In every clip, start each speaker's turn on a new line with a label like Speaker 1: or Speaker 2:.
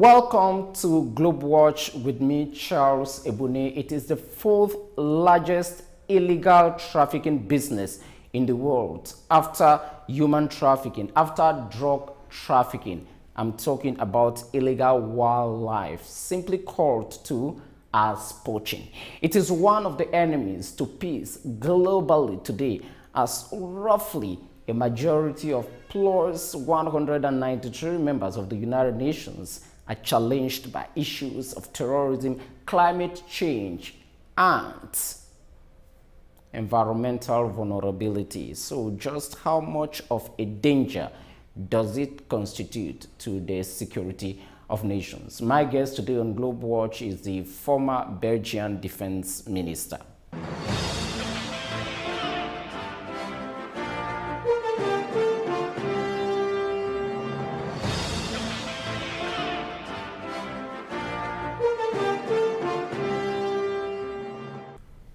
Speaker 1: Welcome to Globe Watch with me, Charles Ebune. It is the fourth largest illegal trafficking business in the world after human trafficking, after drug trafficking. I'm talking about illegal wildlife, simply called to as poaching. It is one of the enemies to peace globally today, as roughly a majority of plus 193 members of the United Nations are challenged by issues of terrorism, climate change, and environmental vulnerability. So just how much of a danger does it constitute to the security of nations? My guest today on Globe Watch is the former Belgian defense minister.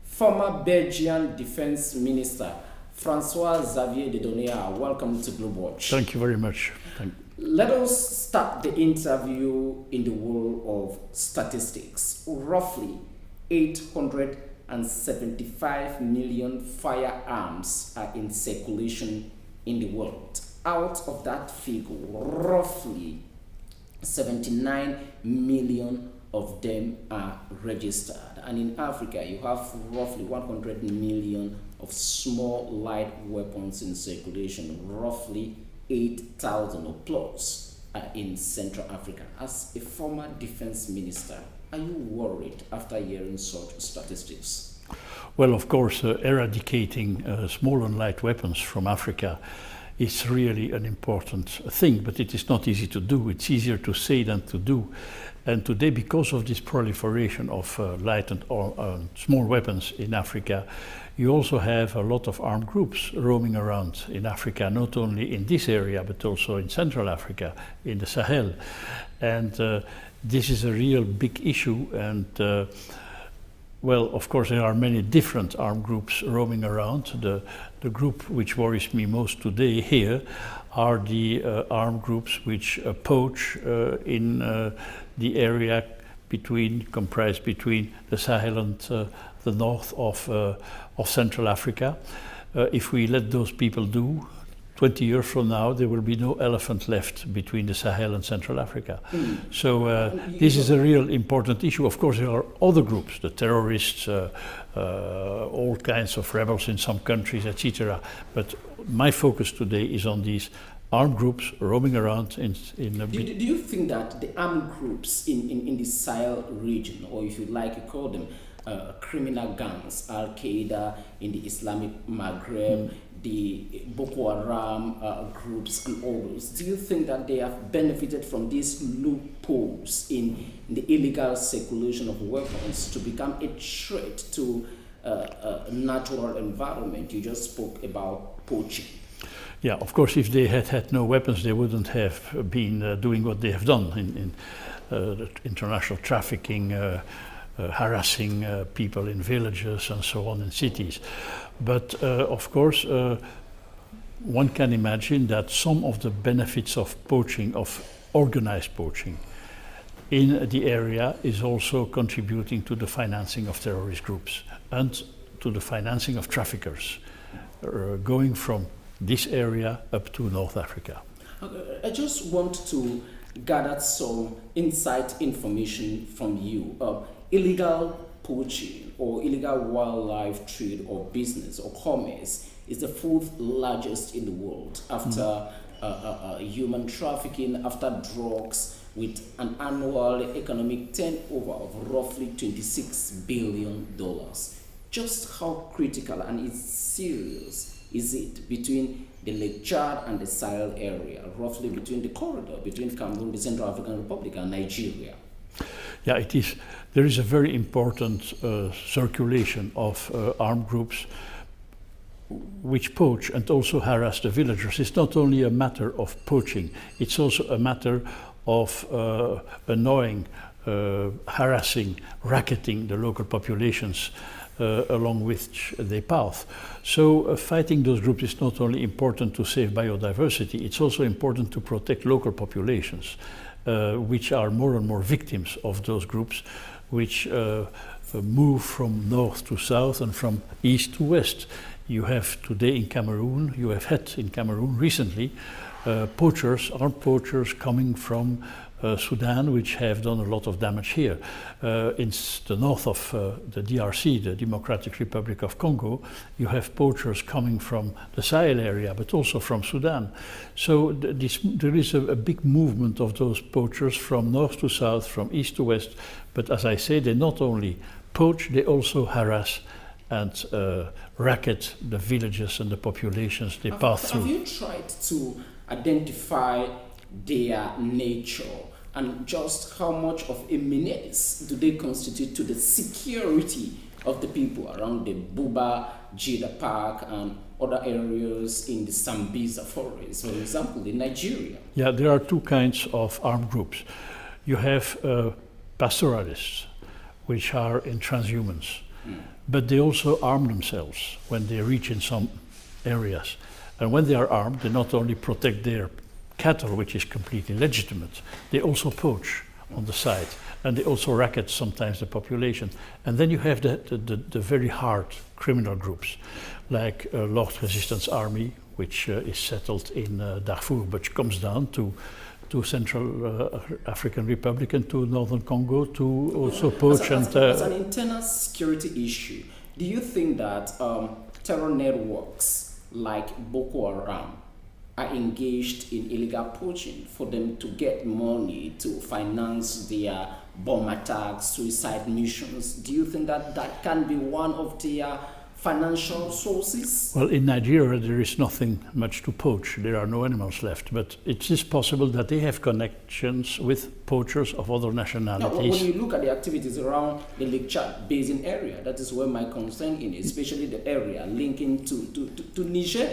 Speaker 1: Former Belgian defense minister Francois Xavier de Donnea, welcome to Globe Watch.
Speaker 2: Thank you very much.
Speaker 1: Let us start the interview in the world of statistics. Roughly 875 million firearms are in circulation in the world. Out of that figure, roughly 79 million of them are registered. And in Africa, you have roughly 100 million of small light weapons in circulation. Roughly 8,000 or plus are in Central Africa. As a former defense minister, are you worried after hearing such statistics?
Speaker 2: Well, of course, eradicating small and light weapons from Africa is really an important thing, but it is not easy to do. It's easier to say than to do. And today, because of this proliferation of light and small weapons in Africa, you also have a lot of armed groups roaming around in Africa, not only in this area, but also in Central Africa, in the Sahel. And this is a real big issue. And well, of course, there are many different armed groups roaming around. The group which worries me most today here are the armed groups which poach in the area comprised between the Sahel and the north of Central Africa. If we let those people do, 20 years from now, there will be no elephant left between the Sahel and Central Africa. So this is a real important issue. Of course, there are other groups, the terrorists, all kinds of rebels in some countries, etc. But my focus today is on these armed groups roaming around in
Speaker 1: do you think that the armed groups in the Sahel region, or if you like you call them criminal gangs, Al-Qaeda in the Islamic Maghreb, the Boko Haram groups and all those, do you think that they have benefited from these loopholes in the illegal circulation of weapons to become a threat to natural environment? You just spoke about poaching.
Speaker 2: Yeah, of course, if they had had no weapons, they wouldn't have been doing what they have done in international trafficking, harassing people in villages and so on in cities. But of course, one can imagine that some of the benefits of poaching, of organized poaching in the area, is also contributing to the financing of terrorist groups and to the financing of traffickers going from this area up to North Africa.
Speaker 1: I just want to gather some inside information from you. Illegal poaching or illegal wildlife trade or business or commerce is the fourth largest in the world after human trafficking, after drugs, with an annual economic turnover of roughly $26 billion. Just how critical and it's serious is it between the Lake Chad and the Sahel area, roughly between the corridor between Cameroon, the Central African Republic, and Nigeria?
Speaker 2: Yeah, it is. There is a very important circulation of armed groups which poach and also harass the villagers. It's not only a matter of poaching, it's also a matter of annoying, harassing, racketing the local populations along which they path. So fighting those groups is not only important to save biodiversity, it's also important to protect local populations. which are more and more victims of those groups, which move from north to south and from east to west. You have today in Cameroon, you have had in Cameroon recently, poachers, armed poachers coming from Sudan, which have done a lot of damage here. In the north of the DRC, the Democratic Republic of Congo, you have poachers coming from the Sahel area, but also from Sudan. So there is a big movement of those poachers from north to south, from east to west. But as I say, they not only poach, they also harass and racket the villages and the populations they pass through.
Speaker 1: Have you tried to identify their nature and just how much of a menace do they constitute to the security of the people around the Buba, Jida Park and other areas in the Sambisa forest, for example, in Nigeria?
Speaker 2: Yeah, there are two kinds of armed groups. You have pastoralists, which are in transhumance, but they also arm themselves when they reach in some areas. And when they are armed, they not only protect their cattle, which is completely legitimate, they also poach on the side, and they also racket sometimes the population. And then you have the very hard criminal groups, like Lord Resistance Army, which is settled in Darfur, but comes down to Central African Republic and to Northern Congo to also poach.
Speaker 1: As an internal security issue, do you think that terror networks like Boko Haram are engaged in illegal poaching for them to get money to finance their bomb attacks, suicide missions? Do you think that that can be one of their financial sources?
Speaker 2: Well, in Nigeria there is nothing much to poach. There are no animals left, but it is possible that they have connections with poachers of other nationalities.
Speaker 1: Now, when you look at the activities around the Lake Chad Basin area, that is where my concern is, especially the area linking to Niger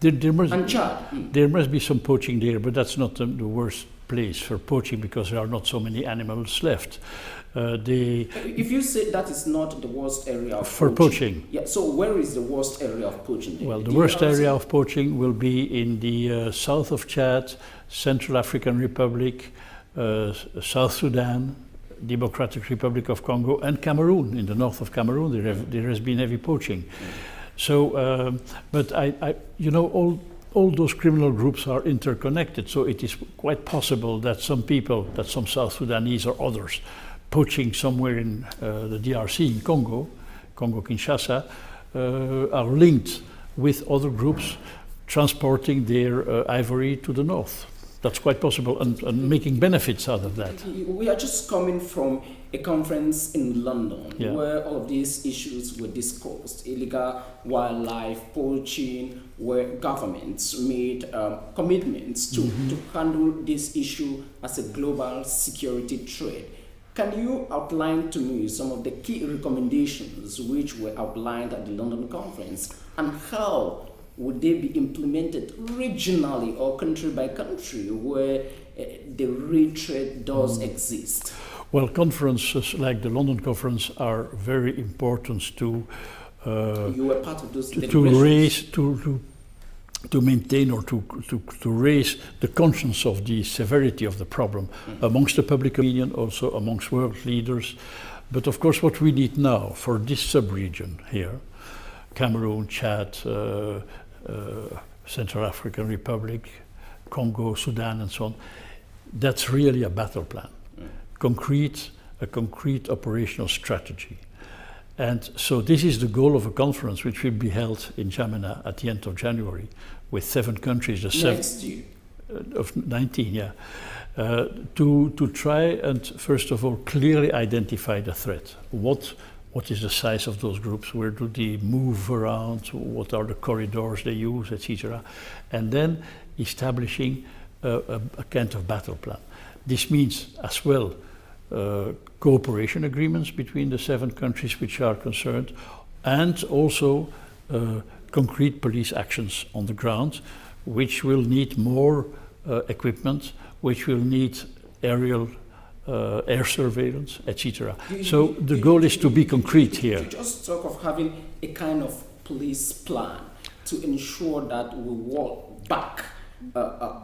Speaker 1: and Chad.
Speaker 2: There must be some poaching there, but that's not the worst place for poaching because there are not so many animals left.
Speaker 1: If you say that is not the worst area of
Speaker 2: for poaching.
Speaker 1: Yeah, so where is the worst area of poaching?
Speaker 2: Well, the worst area of poaching will be in the south of Chad, Central African Republic, South Sudan, Democratic Republic of Congo, and Cameroon. In the north of Cameroon, there has been heavy poaching. So, but you know, all those criminal groups are interconnected. So it is quite possible that some people, that some South Sudanese or others, poaching somewhere in the DRC, in Congo-Kinshasa, are linked with other groups transporting their ivory to the north. That's quite possible, and making benefits out of that.
Speaker 1: We are just coming from a conference in London where all of these issues were discussed, illegal wildlife poaching, where governments made commitments to handle this issue as a global security threat. Can you outline to me some of the key recommendations which were outlined at the London conference, and how would they be implemented regionally or country by country where the real threat does exist?
Speaker 2: Well, conferences like the London conference are very important to
Speaker 1: you were part of those
Speaker 2: to maintain or to raise the conscience of the severity of the problem amongst the public opinion, also amongst world leaders. But of course, what we need now for this sub-region here, Cameroon, Chad, Central African Republic, Congo, Sudan, and so on, that's really a battle plan, a concrete operational strategy. And so this is the goal of a conference which will be held in Jamena at the end of January with 7 countries.
Speaker 1: Next year?
Speaker 2: Of 19, yeah. To try and first of all clearly identify the threat. What is the size of those groups? Where do they move around? What are the corridors they use, etc. And then establishing a kind of battle plan. This means as well cooperation agreements between the 7 countries which are concerned, and also concrete police actions on the ground, which will need more equipment, which will need aerial air surveillance, etc. So the goal is to be concrete here.
Speaker 1: You just talk of having a kind of police plan to ensure that we walk back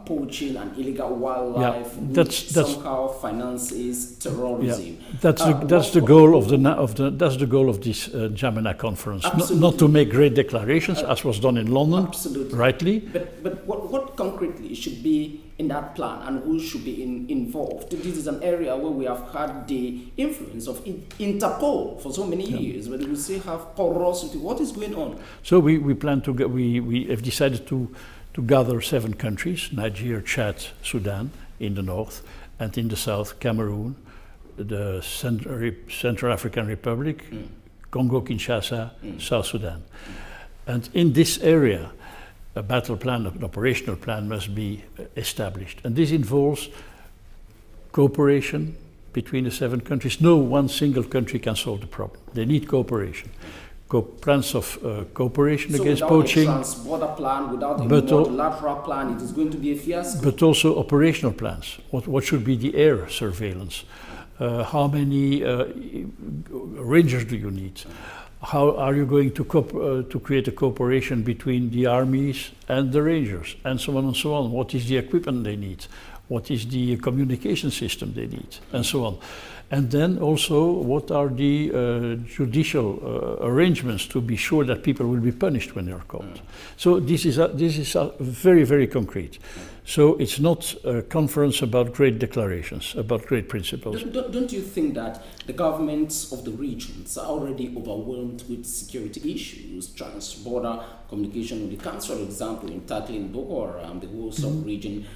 Speaker 1: poaching and illegal wildlife,
Speaker 2: that's
Speaker 1: somehow finances terrorism.
Speaker 2: Yeah, that's the goal of that's the goal of this N'Djamena conference. Not to make great declarations, as was done in London,
Speaker 1: absolutely.
Speaker 2: Rightly.
Speaker 1: But what concretely should be in that plan, and who should be involved? This is an area where we have had the influence of Interpol for so many years, but we still have porosity. What is going on?
Speaker 2: So we plan to we have decided to gather 7 countries: Nigeria, Chad, Sudan in the north, and in the south, Cameroon, the Central African Republic, Congo Kinshasa, South Sudan. And in this area, a battle plan, an operational plan must be established. And this involves cooperation between the 7 countries. No one single country can solve the problem. They need cooperation. Plans of cooperation against poaching.
Speaker 1: So without a trans-border plan, without a multilateral plan, it is going to be a fiasco.
Speaker 2: But also operational plans. What should be the air surveillance? How many rangers do you need? How are you going to create a cooperation between the armies and the rangers, and so on and so on? What is the equipment they need? What is the communication system they need, and so on? And then also, what are the judicial arrangements to be sure that people will be punished when they are caught? So this is very, very concrete. So it's not a conference about great declarations, about great principles.
Speaker 1: Don't you think that the governments of the regions are already overwhelmed with security issues, trans-border communication with the country, for example, in tackling Boko Haram, the whole sub-region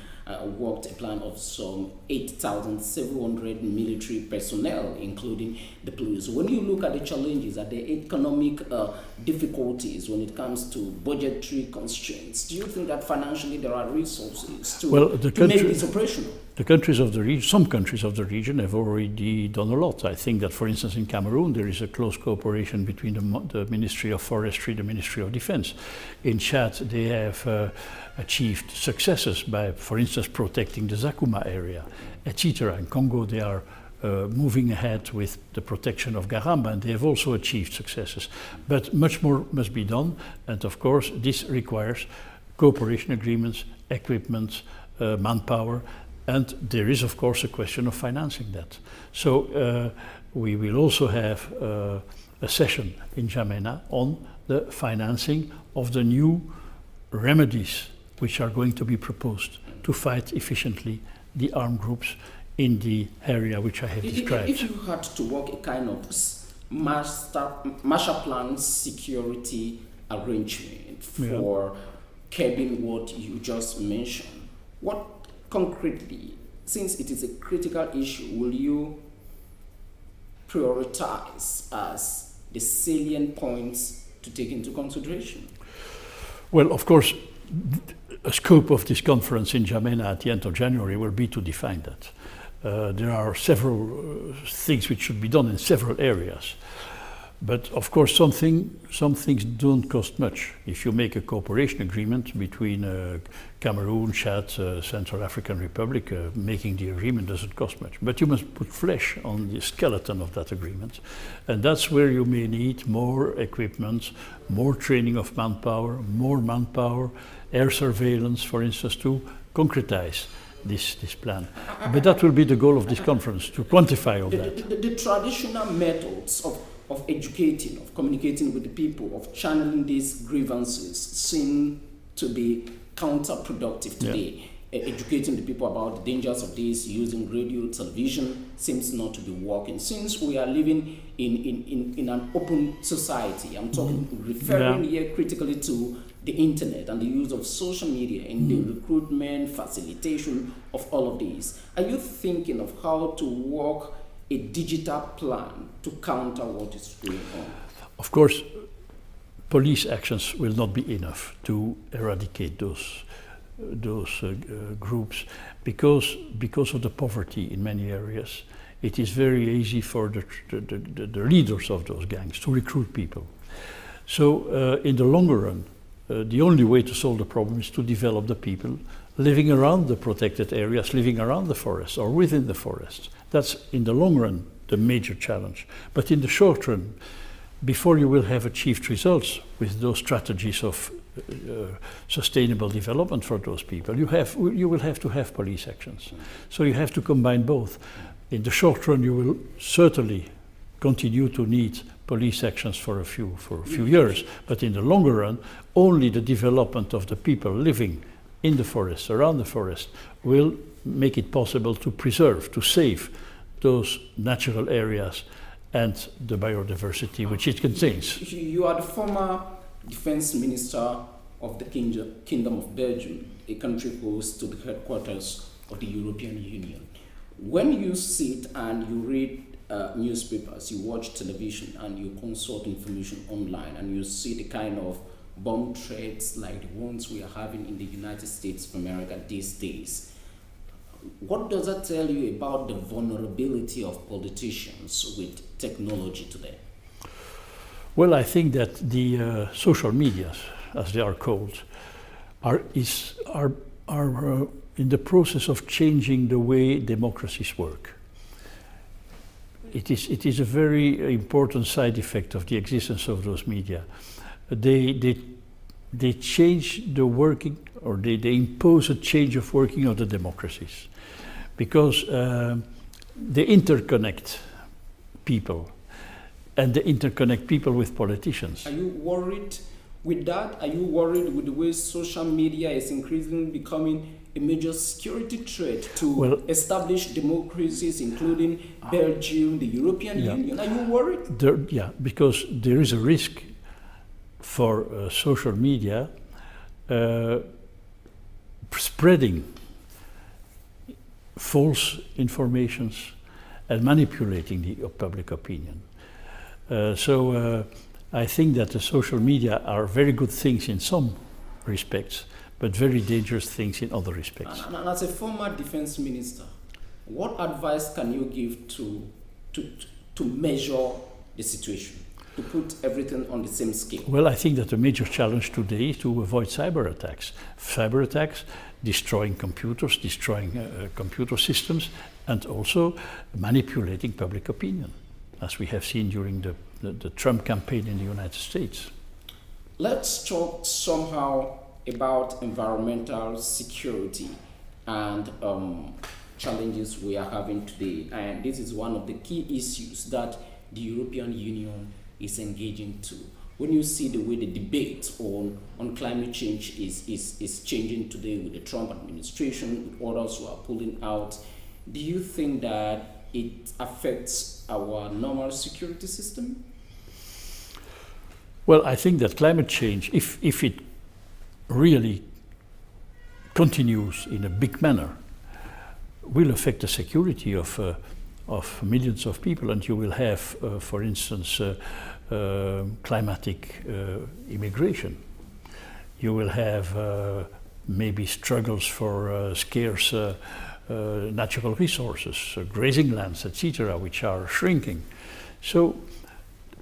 Speaker 1: worked a plan of some 8,700 military personnel, including the police. When you look at the challenges, at the economic difficulties when it comes to budgetary constraints, do you think that financially there are resources to make this operational?
Speaker 2: The countries of the region, some countries of the region have already done a lot. I think that, for instance, in Cameroon, there is a close cooperation between the Ministry of Forestry, the Ministry of Defense. In Chad, they have achieved successes by, for instance, protecting the Zakuma area, etc. In Congo, they are moving ahead with the protection of Garamba, and they have also achieved successes. But much more must be done, and of course, this requires cooperation agreements, equipment, manpower. And there is, of course, a question of financing that. So we will also have a session in N'Djamena on the financing of the new remedies which are going to be proposed to fight efficiently the armed groups in the area which I have described.
Speaker 1: If you had to work a kind of master plan security arrangement for curbing what you just mentioned, what concretely, since it is a critical issue, will you prioritize as the salient points to take into consideration?
Speaker 2: Well, of course, a scope of this conference in N'Djamena at the end of January will be to define that. There are several things which should be done in several areas. But of course, some things don't cost much. If you make a cooperation agreement between Cameroon, Chad, Central African Republic, making the agreement doesn't cost much. But you must put flesh on the skeleton of that agreement. And that's where you may need more equipment, more training of manpower, air surveillance, for instance, to concretize this plan. But that will be the goal of this conference, to quantify all that.
Speaker 1: The traditional methods of educating, of communicating with the people, of channeling these grievances seem to be counterproductive today. Educating the people about the dangers of this, using radio, television, seems not to be working. Since we are living in an open society, I'm referring here critically to the internet and the use of social media in the recruitment, facilitation of all of these. Are you thinking of how to work a digital plan to counter what is going on?
Speaker 2: Of course, police actions will not be enough to eradicate those groups because of the poverty in many areas. It is very easy for the leaders of those gangs to recruit people. So in the longer run, the only way to solve the problem is to develop the people living around the protected areas, living around the forests or within the forests. That's in the long run the major challenge. But in the short run, before you will have achieved results with those strategies of sustainable development for those people, you will have to have police actions. So you have to combine both. In the short run, you will certainly continue to need police actions for a few years, but in the longer run, only the development of the people living in the forest, around the forest, will make it possible to preserve, to save those natural areas and the biodiversity which it contains.
Speaker 1: You are the former defense minister of the Kingdom of Belgium, a country close to the headquarters of the European Union. When you sit and you read newspapers, you watch television, and you consult information online, and you see the kind of bomb threats like the ones we are having in the United States of America these days, what does that tell you about the vulnerability of politicians with technology today?
Speaker 2: Well, I think that the social medias, as they are called, are in the process of changing the way democracies work. It is a very important side effect of the existence of those media. They change the working, or they impose a change of working of the democracies, because they interconnect people, and they interconnect people with politicians.
Speaker 1: Are you worried with that? Are you worried with the way social media is increasingly becoming a major security threat to established democracies, including Belgium, the European Union? Are you worried?
Speaker 2: Yeah, because there is a risk for social media spreading false informations and manipulating the public opinion. So I think that the social media are very good things in some respects, but very dangerous things in other respects.
Speaker 1: And as a former defense minister, what advice can you give to measure the situation, to put everything on the same scale?
Speaker 2: Well, I think that the major challenge today is to avoid cyber attacks. Cyber attacks, destroying computers, destroying computer systems, and also manipulating public opinion, as we have seen during the Trump campaign in the United States.
Speaker 1: Let's talk somehow about environmental security and challenges we are having today. And this is one of the key issues that the European Union is engaging to. When you see the way the debate on climate change is changing today with the Trump administration, with others who are pulling out, do you think that it affects our normal security system?
Speaker 2: Well, I think that climate change, if it really continues in a big manner, will affect the security of millions of people, and you will have, for instance, climatic immigration. You will have maybe struggles for scarce natural resources, grazing lands, etc., which are shrinking. So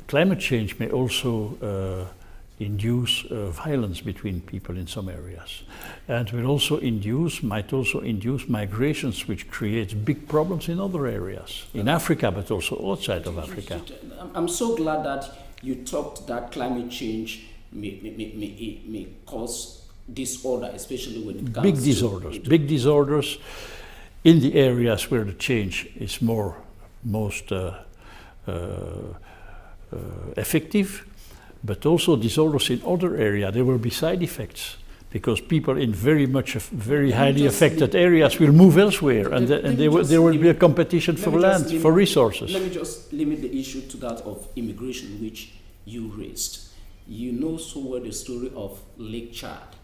Speaker 2: climate change may also induce violence between people in some areas, and might also induce migrations, which creates big problems in other areas, in Africa, but also outside of Africa.
Speaker 1: I'm so glad that you talked that climate change may cause disorder, especially when it comes
Speaker 2: big disorders in the areas where the change is most effective. But also disorders in other areas, there will be side effects, because people in very highly affected areas will move elsewhere, and there will be a competition for land, for resources.
Speaker 1: Let me just limit the issue to that of immigration, which you raised. You know so well the story of Lake Chad.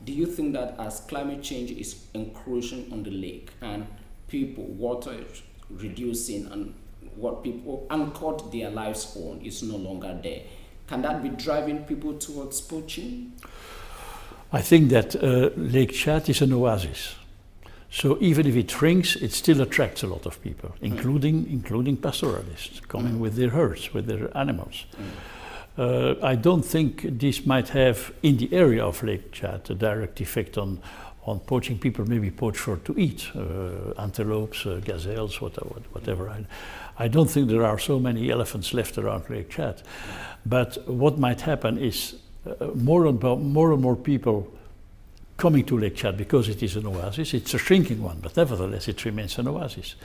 Speaker 1: Do you think that as climate change is encroaching on the lake and water is reducing, and what people anchored their lives on is no longer there, can that be driving people towards poaching?
Speaker 2: I think that Lake Chad is an oasis. So even if it shrinks, it still attracts a lot of people, including pastoralists coming with their herds, with their animals. I don't think this might have, in the area of Lake Chad, a direct effect on poaching. People maybe poach to eat, antelopes, gazelles, whatever. I don't think there are so many elephants left around Lake Chad. But what might happen is more and more people coming to Lake Chad because it is an oasis. It's a shrinking one, but nevertheless it remains an oasis.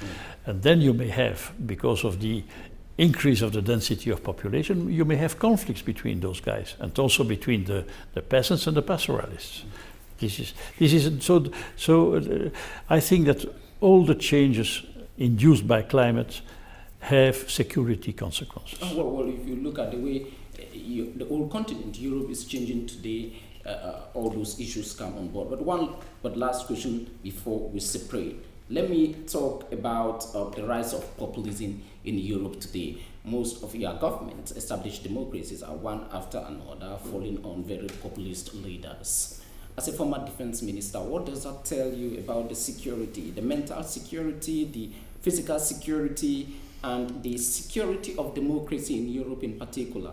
Speaker 2: And then you may have, because of the increase of the density of population, you may have conflicts between those guys, and also between the peasants and the pastoralists. This is so. I think that all the changes induced by climate have security consequences.
Speaker 1: Well, if you look at the way the whole continent, Europe, is changing today, all those issues come on board. But last question before we separate. Let me talk about the rise of populism in Europe today. Most of your governments, established democracies, are one after another falling on very populist leaders. As a former defense minister, what does that tell you about the security, the mental security, the physical security, and the security of democracy in Europe in particular?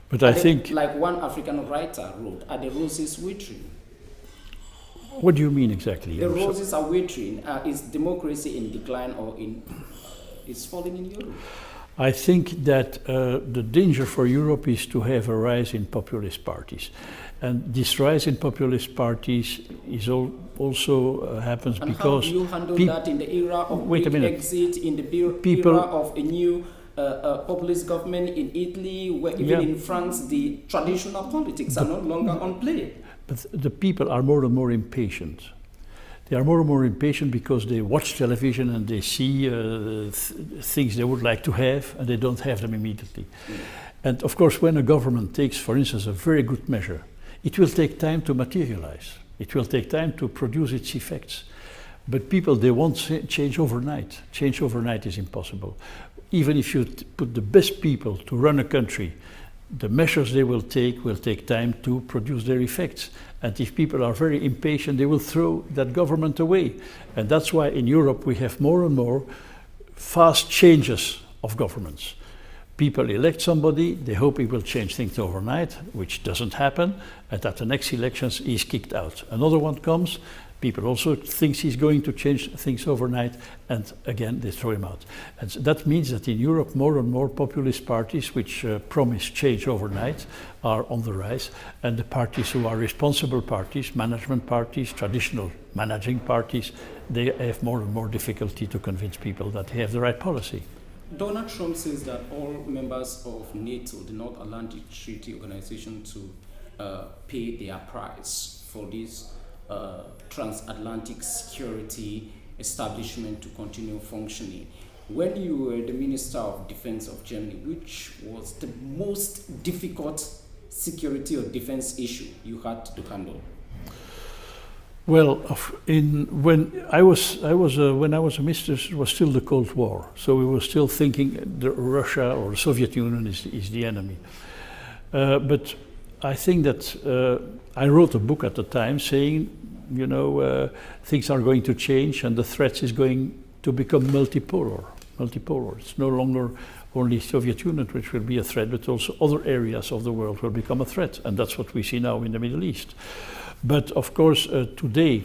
Speaker 2: But I think,
Speaker 1: like one African writer wrote, are the roses withering?
Speaker 2: What do you mean exactly?
Speaker 1: The roses are withering. Is democracy in decline or is falling in Europe?
Speaker 2: I think that the danger for Europe is to have a rise in populist parties. And this rise in populist parties is also happens and because...
Speaker 1: how do you handle that in the era of exit, in the
Speaker 2: people,
Speaker 1: era of a new populist government in Italy, where even in France the traditional politics are no longer on play?
Speaker 2: But the people are more and more impatient. They are more and more impatient because they watch television and they see things they would like to have, and they don't have them immediately. And of course, when a government takes, for instance, a very good measure, it will take time to materialize. It will take time to produce its effects. But people, they want change overnight. Change overnight is impossible. Even if you put the best people to run a country, the measures they will take time to produce their effects. And if people are very impatient, they will throw that government away. And that's why in Europe we have more and more fast changes of governments. People elect somebody, they hope he will change things overnight, which doesn't happen, and at the next elections he's kicked out. Another one comes, people also think he's going to change things overnight, and again they throw him out. And so that means that in Europe more and more populist parties which promise change overnight are on the rise, and the parties who are responsible parties, management parties, traditional managing parties, they have more and more difficulty to convince people that they have the right policy.
Speaker 1: Donald Trump says that all members of NATO, the North Atlantic Treaty Organization, to pay their price for this transatlantic security establishment to continue functioning. When you were the Minister of Defense of Germany, which was the most difficult security or defense issue you had to handle?
Speaker 2: Well, when I was a minister, it was still the Cold War, so we were still thinking that Russia or the Soviet Union is the enemy. But I think that I wrote a book at the time saying, you know, things are going to change and the threat is going to become multipolar. It's no longer only Soviet Union which will be a threat, but also other areas of the world will become a threat, and that's what we see now in the Middle East. But of course, today,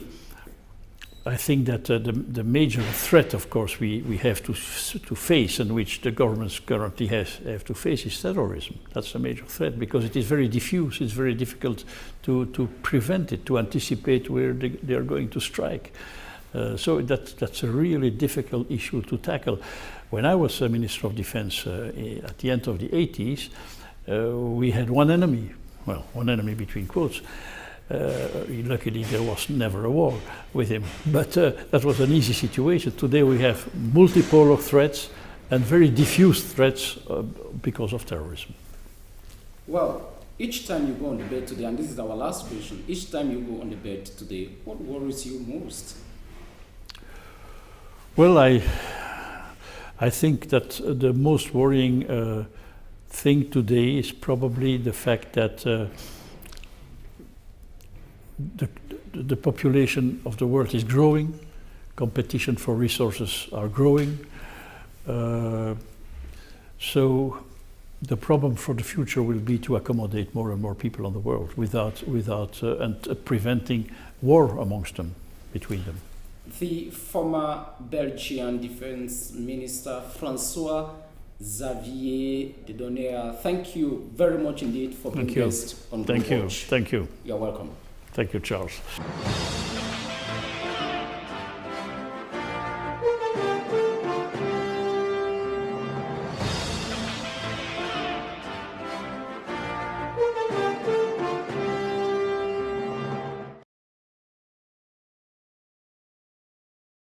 Speaker 2: I think that the major threat, of course, we have to face, and which the governments currently have to face, is terrorism. That's a major threat because it is very diffuse. It's very difficult to prevent it, to anticipate where they are going to strike. So that's a really difficult issue to tackle. When I was a Minister of Defense at the end of the 80s, we had one enemy. Well, one enemy between quotes. Luckily, there was never a war with him, but that was an easy situation. Today we have multipolar threats and very diffuse threats because of terrorism.
Speaker 1: Well, each time you go on the bed today, and this is our last question, each time you go on the bed today, what worries you most?
Speaker 2: Well, I think that the most worrying thing today is probably the fact that the population of the world is growing, competition for resources are growing, so the problem for the future will be to accommodate more and more people on the world without preventing war amongst them, between them.
Speaker 1: The former Belgian Defense Minister Francois Xavier de Donnea. Thank you very much indeed for being guest on Global Watch.
Speaker 2: Thank you.
Speaker 1: You're welcome.
Speaker 2: Thank you, Charles.